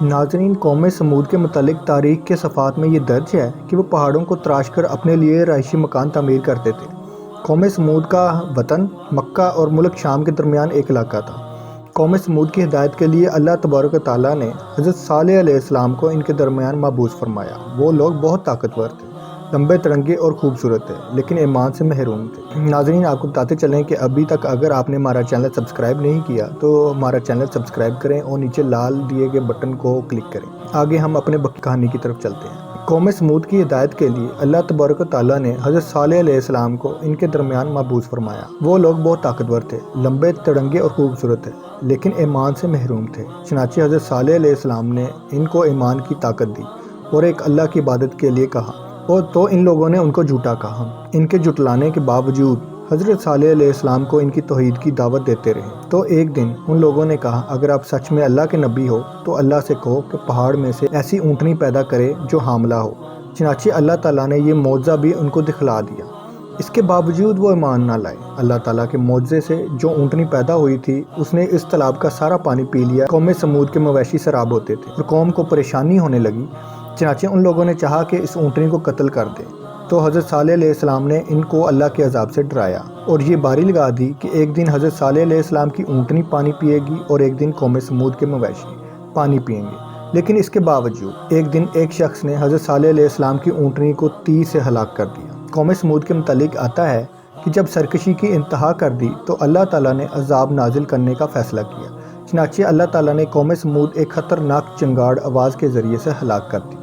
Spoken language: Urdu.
ناظرین، قوم سمود کے متعلق تاریخ کے صفحات میں یہ درج ہے کہ وہ پہاڑوں کو تراش کر اپنے لیے رہائشی مکان تعمیر کرتے تھے۔ قوم سمود کا وطن مکہ اور ملک شام کے درمیان ایک علاقہ تھا۔ قوم سمود کی ہدایت کے لیے اللہ تبارک و تعالیٰ نے حضرت صالح علیہ السلام کو ان کے درمیان مبعوث فرمایا۔ وہ لوگ بہت طاقتور تھے، لمبے ترنگے اور خوبصورت تھے، لیکن ایمان سے محروم تھے۔ ناظرین، آپ کو بتاتے چلیں کہ ابھی تک اگر آپ نے ہمارا چینل سبسکرائب نہیں کیا تو ہمارا چینل سبسکرائب کریں اور نیچے لال دیے گئے بٹن کو کلک کریں۔ آگے ہم اپنے باقی کہانی کی طرف چلتے ہیں۔ قوم سمود کی ہدایت کے لیے اللہ تبارک و تعالیٰ نے حضرت صالح علیہ السلام کو ان کے درمیان مبعوث فرمایا۔ وہ لوگ بہت طاقتور تھے، لمبے تڑنگے اور خوبصورت تھے، لیکن ایمان سے محروم تھے۔ چنانچہ حضرت صالح علیہ السلام نے ان کو ایمان کی طاقت دی اور ایک اللہ کی عبادت کے لیے کہا، اور تو ان لوگوں نے ان کو جھوٹا کہا۔ ان کے جھٹلانے کے باوجود حضرت صالح علیہ السلام کو ان کی توحید کی دعوت دیتے رہے۔ تو ایک دن ان لوگوں نے کہا، اگر آپ سچ میں اللہ کے نبی ہو تو اللہ سے کہو کہ پہاڑ میں سے ایسی اونٹنی پیدا کرے جو حاملہ ہو۔ چنانچہ اللہ تعالیٰ نے یہ معجزہ بھی ان کو دکھلا دیا۔ اس کے باوجود وہ ایمان نہ لائے۔ اللہ تعالیٰ کے معجزے سے جو اونٹنی پیدا ہوئی تھی اس نے اس تالاب کا سارا پانی پی لیا۔ قوم سمود کے مویشی سراب ہوتے تھے اور قوم کو پریشانی ہونے لگی۔ چنانچہ ان لوگوں نے چاہا کہ اس اونٹنی کو قتل کر دیں۔ تو حضرت صالح علیہ السلام نے ان کو اللہ کے عذاب سے ڈرایا اور یہ باری لگا دی کہ ایک دن حضرت صالح علیہ السلام کی اونٹنی پانی پیے گی اور ایک دن قوم سمود کے مویشی پانی پئیں گے۔ لیکن اس کے باوجود ایک دن ایک شخص نے حضرت صالح علیہ السلام کی اونٹنی کو تیر سے ہلاک کر دیا۔ قوم سمود کے متعلق آتا ہے کہ جب سرکشی کی انتہا کر دی تو اللہ تعالیٰ نے عذاب نازل کرنے کا فیصلہ کیا۔ چنانچہ اللہ تعالیٰ نے قوم سمود ایک خطرناک چنگاڑ آواز کے ذریعے سے ہلاک کر دی۔